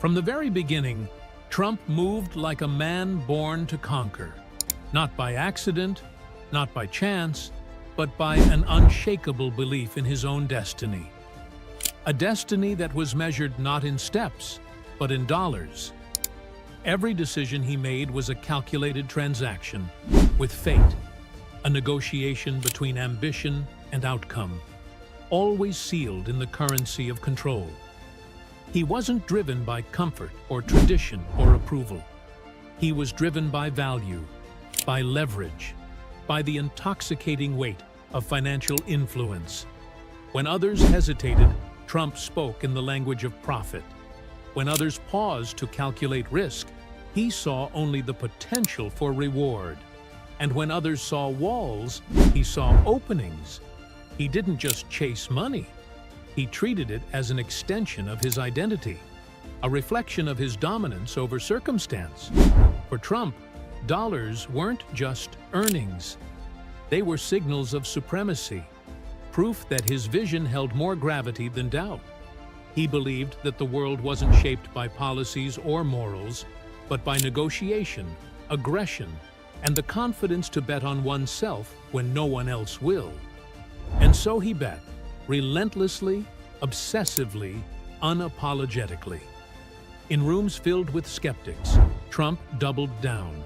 From the very beginning, Trump moved like a man born to conquer. Not by accident, not by chance, but by an unshakable belief in his own destiny. A destiny that was measured not in steps, but in dollars. Every decision he made was a calculated transaction with fate, a negotiation between ambition and outcome, always sealed in the currency of control. He wasn't driven by comfort or tradition or approval. He was driven by value, by leverage, by the intoxicating weight of financial influence. When others hesitated, Trump spoke in the language of profit. When others paused to calculate risk, he saw only the potential for reward. And when others saw walls, he saw openings. He didn't just chase money. He treated it as an extension of his identity, a reflection of his dominance over circumstance. For Trump, dollars weren't just earnings. They were signals of supremacy, proof that his vision held more gravity than doubt. He believed that the world wasn't shaped by policies or morals, but by negotiation, aggression, and the confidence to bet on oneself when no one else will. And so he bet, relentlessly, obsessively, unapologetically. In rooms filled with skeptics, Trump doubled down.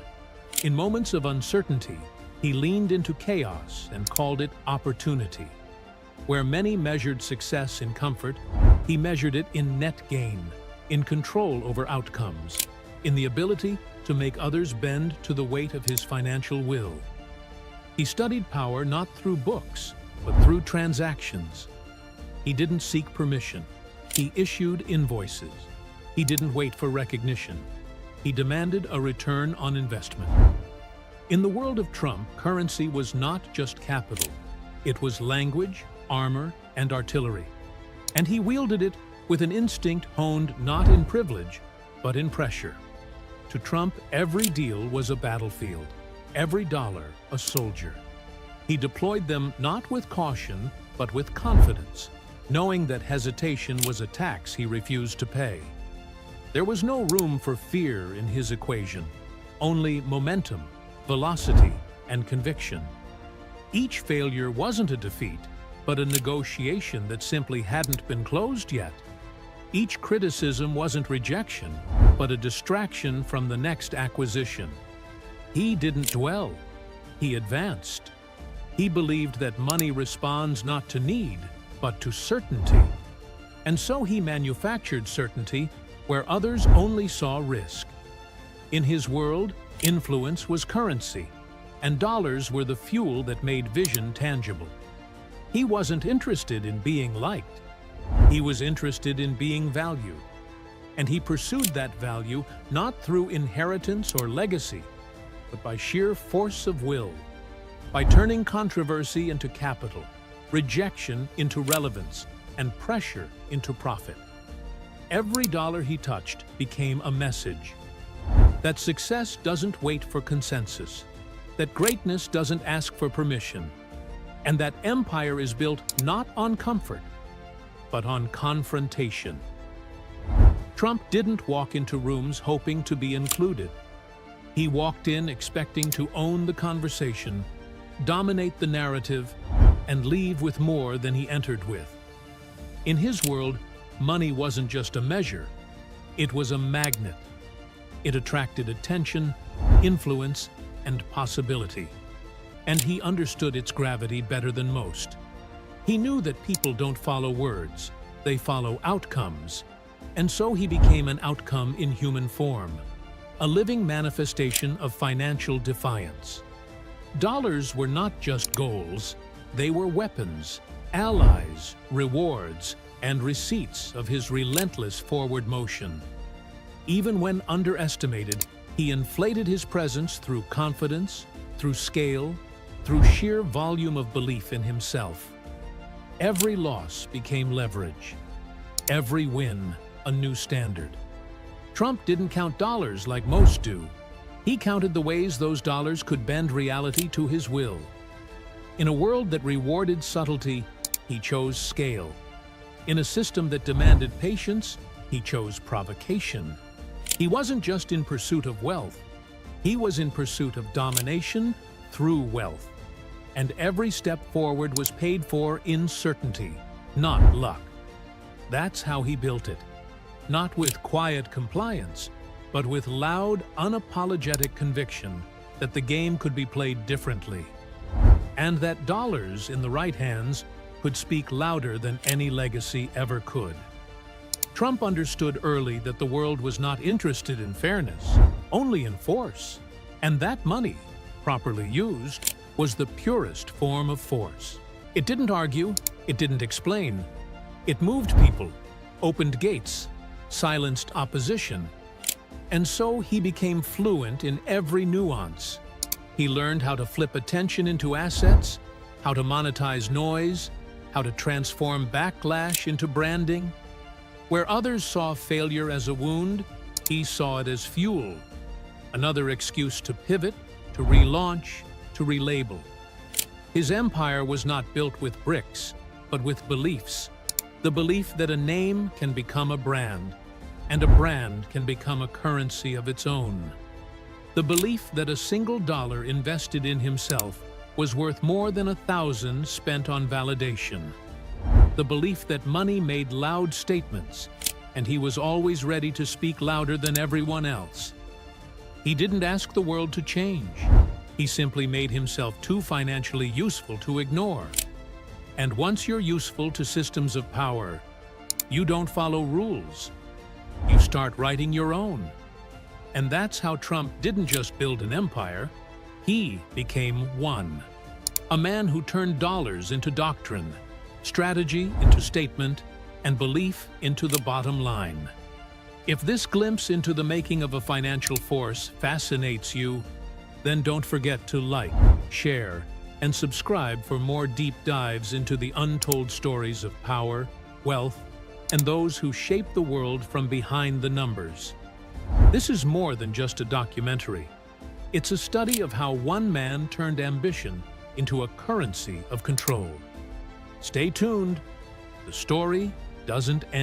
In moments of uncertainty, he leaned into chaos and called it opportunity. Where many measured success in comfort, he measured it in net gain, in control over outcomes, in the ability to make others bend to the weight of his financial will. He studied power not through books, but through transactions. He didn't seek permission. He issued invoices. He didn't wait for recognition. He demanded a return on investment. In the world of Trump, currency was not just capital. It was language, armor, and artillery. And he wielded it with an instinct honed not in privilege, but in pressure. To Trump, every deal was a battlefield, every dollar a soldier. He deployed them not with caution, but with confidence, knowing that hesitation was a tax he refused to pay. There was no room for fear in his equation, only momentum, velocity, and conviction. Each failure wasn't a defeat, but a negotiation that simply hadn't been closed yet. Each criticism wasn't rejection, but a distraction from the next acquisition. He didn't dwell, he advanced. He believed that money responds not to need, but to certainty. And so he manufactured certainty where others only saw risk. In his world, influence was currency, and dollars were the fuel that made vision tangible. He wasn't interested in being liked. He was interested in being valued. And he pursued that value not through inheritance or legacy, but by sheer force of will, by turning controversy into capital, rejection into relevance, and pressure into profit. Every dollar he touched became a message that success doesn't wait for consensus, that greatness doesn't ask for permission, and that empire is built not on comfort, but on confrontation. Trump didn't walk into rooms hoping to be included. He walked in expecting to own the conversation, dominate the narrative, and leave with more than he entered with. In his world, money wasn't just a measure, it was a magnet. It attracted attention, influence, and possibility. And he understood its gravity better than most. He knew that people don't follow words, they follow outcomes. And so he became an outcome in human form, a living manifestation of financial defiance. Dollars were not just goals, they were weapons, allies, rewards, and receipts of his relentless forward motion. Even when underestimated, he inflated his presence through confidence, through scale, through sheer volume of belief in himself. Every loss became leverage. Every win, a new standard. Trump didn't count dollars like most do. He counted the ways those dollars could bend reality to his will. In a world that rewarded subtlety, he chose scale. In a system that demanded patience, He chose provocation. He wasn't just in pursuit of wealth. He was in pursuit of domination through wealth. And every step forward was paid for in certainty, not luck. That's how he built it. Not with quiet compliance, but with loud, unapologetic conviction that the game could be played differently, and that dollars in the right hands could speak louder than any legacy ever could. Trump understood early that the world was not interested in fairness, only in force, and that money, properly used, was the purest form of force. It didn't argue, it didn't explain. It moved people, opened gates, silenced opposition. And so he became fluent in every nuance. He learned how to flip attention into assets, how to monetize noise, how to transform backlash into branding. Where others saw failure as a wound, he saw it as fuel, another excuse to pivot, to relaunch, to relabel. His empire was not built with bricks, but with beliefs. The belief that a name can become a brand, and a brand can become a currency of its own. The belief that a single dollar invested in himself was worth more than 1,000 spent on validation. The belief that money made loud statements, and he was always ready to speak louder than everyone else. He didn't ask the world to change. He simply made himself too financially useful to ignore. And once you're useful to systems of power, you don't follow rules. You start writing your own. And that's how Trump didn't just build an empire, he became one. A man who turned dollars into doctrine, strategy into statement, and belief into the bottom line. If this glimpse into the making of a financial force fascinates you, then don't forget to like, share, and subscribe for more deep dives into the untold stories of power, wealth, and those who shape the world from behind the numbers. This is more than just a documentary. It's a study of how one man turned ambition into a currency of control. Stay tuned. The story doesn't end